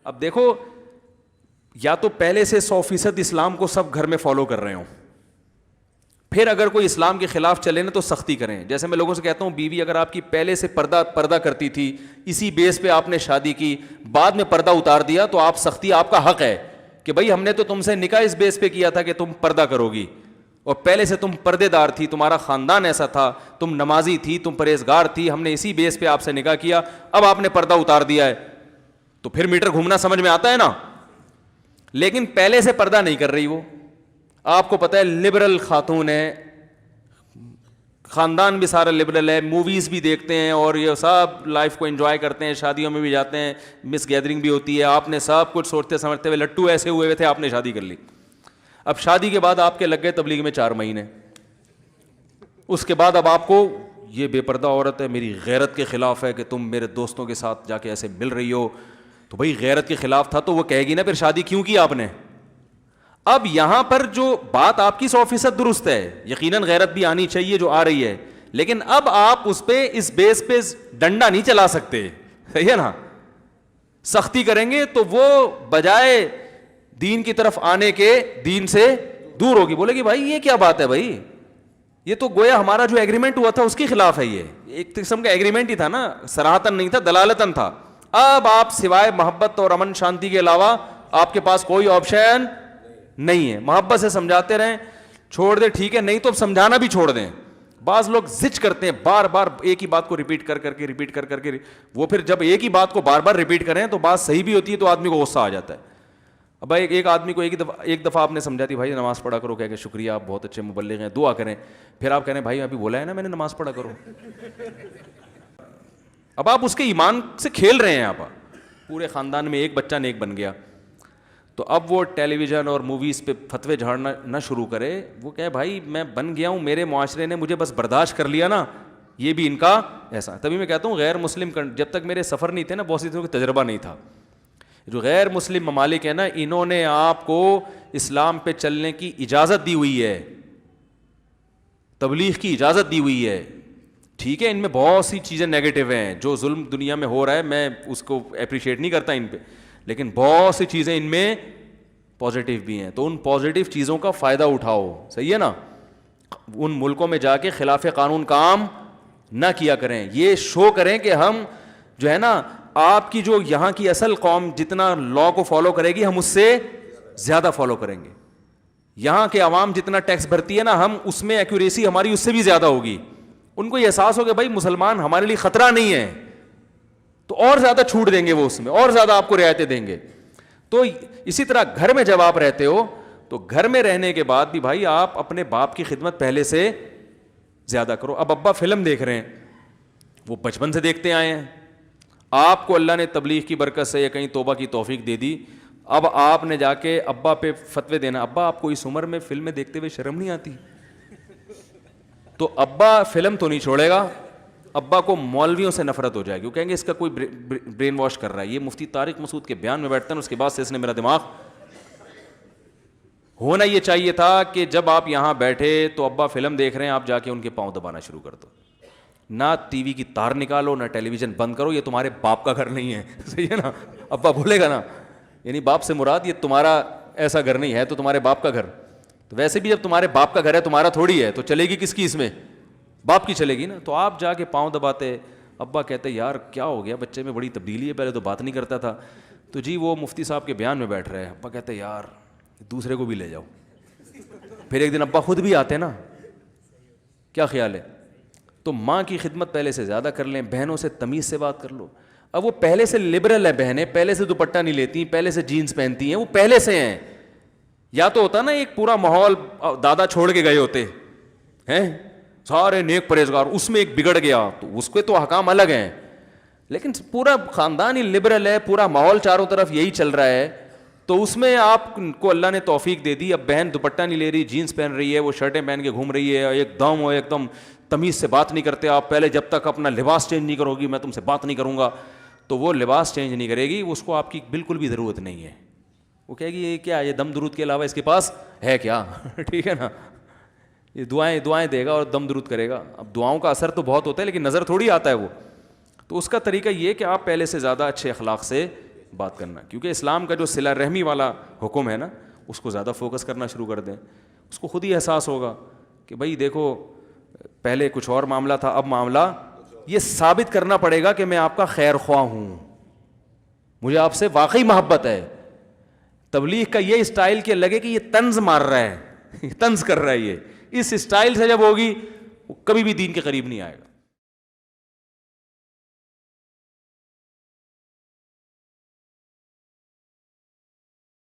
اب دیکھو, یا تو پہلے سے 100% اسلام کو سب گھر میں فالو کر رہے ہوں, پھر اگر کوئی اسلام کے خلاف چلے نا تو سختی کریں. جیسے میں لوگوں سے کہتا ہوں, بیوی اگر آپ کی پہلے سے پردہ کرتی تھی, اسی بیس پہ آپ نے شادی کی, بعد میں پردہ اتار دیا, تو آپ سختی, آپ کا حق ہے کہ بھائی ہم نے تو تم سے نکاح اس بیس پہ کیا تھا کہ تم پردہ کرو گی, اور پہلے سے تم پردے دار تھی, تمہارا خاندان ایسا تھا, تم نمازی تھی, تم پرہیزگار تھی, ہم نے اسی بیس پہ آپ سے نکاح کیا, اب آپ نے پردہ اتار دیا ہے, تو پھر میٹر گھومنا سمجھ میں آتا ہے نا. لیکن پہلے سے پردہ نہیں کر رہی, وہ آپ کو پتہ ہے لبرل خاتون ہے, خاندان بھی سارا لبرل ہے, موویز بھی دیکھتے ہیں اور یہ سب لائف کو انجوائے کرتے ہیں, شادیوں میں بھی جاتے ہیں, مس گیدرنگ بھی ہوتی ہے, آپ نے سب کچھ سوچتے سمجھتے ہوئے لٹو ایسے ہوئے تھے, آپ نے شادی کر لی. اب شادی کے بعد آپ کے لگ گئے تبلیغ میں 4 مہینے, اس کے بعد اب آپ کو یہ بے پردہ عورت ہے, میری غیرت کے خلاف ہے کہ تم میرے دوستوں کے ساتھ جا کے ایسے مل رہی ہو, تو بھائی غیرت کے خلاف تھا تو وہ کہے گی نا پھر شادی کیوں کی آپ نے. اب یہاں پر جو بات آپ کی 100% درست ہے, یقیناً غیرت بھی آنی چاہیے جو آ رہی ہے, لیکن اب آپ اس پہ اس بیس پہ ڈنڈا نہیں چلا سکتے, صحیح ہے نا. سختی کریں گے تو وہ بجائے دین کی طرف آنے کے دین سے دور ہوگی, بولے گی بھائی یہ کیا بات ہے بھائی, یہ تو گویا ہمارا جو ایگریمنٹ ہوا تھا اس کے خلاف ہے, یہ ایک قسم کا ایگریمنٹ ہی تھا نا, صراحتاً نہیں تھا, دلالتاً تھا. اب آپ سوائے محبت اور امن شانتی کے علاوہ آپ کے پاس کوئی آپشن نہیں ہے. محبت سے سمجھاتے رہیں, چھوڑ دیں ٹھیک ہے, نہیں تو سمجھانا بھی چھوڑ دیں. بعض لوگ زچ کرتے ہیں, بار بار ایک ہی بات کو ریپیٹ کر کے, وہ پھر جب ایک ہی بات کو بار بار ریپیٹ کریں تو بات صحیح بھی ہوتی ہے تو آدمی کو غصہ آ جاتا ہے. اب ایک آدمی کو ایک دفعہ آپ نے سمجھا دی, بھائی نماز پڑھا کرو, کہہ کہ شکریہ آپ بہت اچھے مبلغ ہیں, دعا کریں, پھر آپ کہہ رہے ہیں بھائی ابھی بولا ہے نا میں نے نماز پڑھا کرو. اب آپ اس کے ایمان سے کھیل رہے ہیں, آپ پورے خاندان میں ایک بچہ نیک بن گیا, تو اب وہ ٹیلی ویژن اور موویز پہ فتوے جھاڑنا نہ شروع کرے. وہ کہے بھائی میں بن گیا ہوں, میرے معاشرے نے مجھے بس برداشت کر لیا نا, یہ بھی ان کا ایسا. تبھی میں کہتا ہوں غیر مسلم جب تک میرے سفر نہیں تھے نا, بہت سی چیزوں کا تجربہ نہیں تھا. جو غیر مسلم ممالک ہیں نا, انہوں نے آپ کو اسلام پہ چلنے کی اجازت دی ہوئی ہے, تبلیغ کی اجازت دی ہوئی ہے. ٹھیک ہے, ان میں بہت سی چیزیں نیگیٹو ہیں, جو ظلم دنیا میں ہو رہا ہے میں اس کو اپریشیٹ نہیں کرتا ان پہ, لیکن بہت سی چیزیں ان میں پازیٹیو بھی ہیں, تو ان پازیٹیو چیزوں کا فائدہ اٹھاؤ, صحیح ہے نا. ان ملکوں میں جا کے خلاف قانون کام نہ کیا کریں, یہ شو کریں کہ ہم جو ہے نا, آپ کی جو یہاں کی اصل قوم جتنا لا کو فالو کرے گی ہم اس سے زیادہ فالو کریں گے. یہاں کے عوام جتنا ٹیکس بھرتی ہے نا, ہم اس میں ایکوریسی ہماری اس سے بھی زیادہ ہوگی. ان کو یہ احساس ہوگا بھائی مسلمان ہمارے لیے خطرہ نہیں ہے, تو اور زیادہ چھوٹ دیں گے وہ, اس میں اور زیادہ آپ کو رعایتیں دیں گے. تو اسی طرح گھر میں جب آپ رہتے ہو تو گھر میں رہنے کے بعد بھی بھائی آپ اپنے باپ کی خدمت پہلے سے زیادہ کرو. اب ابا فلم دیکھ رہے ہیں, وہ بچپن سے دیکھتے آئے ہیں, آپ کو اللہ نے تبلیغ کی برکت سے یا کہیں توبہ کی توفیق دے دی, اب آپ نے جا کے ابا پہ فتوے دینا. ابا آپ کو اس عمر میں فلمیں دیکھتے ہوئے شرم نہیں آتی؟ تو ابا فلم تو نہیں چھوڑے گا, ابا کو مولویوں سے نفرت ہو جائے گی, وہ کہیں گے اس کا کوئی برین واش کر رہا ہے. یہ مفتی طارق مسعود کے بیان میں بیٹھتا ہے, اس کے بعد سے اس نے میرا دماغ. ہونا یہ چاہیے تھا کہ جب آپ یہاں بیٹھے تو ابا فلم دیکھ رہے ہیں, آپ جا کے ان کے پاؤں دبانا شروع کر دو. نہ ٹی وی کی تار نکالو, نہ ٹیلی ویژن بند کرو, یہ تمہارے باپ کا گھر نہیں ہے, صحیح ہے نا. ابا بولے گا نا, یعنی باپ سے مراد یہ تمہارا ایسا گھر نہیں ہے, تو تمہارے باپ کا گھر. تو ویسے بھی جب تمہارے باپ کا گھر ہے, تمہارا تھوڑی ہے, تو چلے گی کس کی اس میں, باپ کی چلے گی نا. تو آپ جا کے پاؤں دباتے, ابا کہتے یار کیا ہو گیا بچے میں, بڑی تبدیلی ہے, پہلے تو بات نہیں کرتا تھا. تو جی وہ مفتی صاحب کے بیان میں بیٹھ رہے ہیں. ابا کہتے یار دوسرے کو بھی لے جاؤ. پھر ایک دن ابا خود بھی آتے نا, کیا خیال ہے. تو ماں کی خدمت پہلے سے زیادہ کر لیں, بہنوں سے تمیز سے بات کر لو. اب وہ پہلے سے لبرل ہے بہنیں, پہلے سے دوپٹہ نہیں لیتی, پہلے سے جینس پہنتی ہیں, وہ پہلے سے ہیں. یا تو ہوتا نا ایک پورا ماحول دادا چھوڑ کے گئے ہوتے ہیں, سارے نیک پرہیزگار, اس میں ایک بگڑ گیا تو اس کے تو احکام الگ ہیں, لیکن پورا خاندان ہی لبرل ہے, پورا ماحول چاروں طرف یہی چل رہا ہے, تو اس میں آپ کو اللہ نے توفیق دے دی. اب بہن دوپٹہ نہیں لے رہی, جینس پہن رہی ہے, وہ شرٹیں پہن کے گھوم رہی ہے, ایک دم تمیز سے بات نہیں کرتے آپ. پہلے جب تک اپنا لباس چینج نہیں کرو گی میں تم سے بات نہیں کروں گا, تو وہ لباس چینج نہیں کرے گی, اس کو آپ کی بالکل بھی ضرورت نہیں ہے. وہ کہے گی یہ کیا, یہ دم درود کے علاوہ اس کے پاس ہے کیا, ٹھیک ہے نا. یہ دعائیں دے گا اور دم درود کرے گا. اب دعاؤں کا اثر تو بہت ہوتا ہے, لیکن نظر تھوڑی آتا ہے وہ. تو اس کا طریقہ یہ کہ آپ پہلے سے زیادہ اچھے اخلاق سے بات کرنا, کیونکہ اسلام کا جو صلہ رحمی والا حکم ہے نا, اس کو زیادہ فوکس کرنا شروع کر دیں. اس کو خود ہی احساس ہوگا کہ بھائی دیکھو پہلے کچھ اور معاملہ تھا, اب معاملہ یہ ثابت کرنا پڑے گا کہ میں آپ کا خیر خواہ ہوں, مجھے آپ سے واقعی محبت ہے. تبلیغ کا یہ اسٹائل کہ لگے کہ یہ طنز مار رہا ہے, طنز کر رہا ہے, یہ اس اسٹائل سے جب ہوگی کبھی بھی دین کے قریب نہیں آئے گا.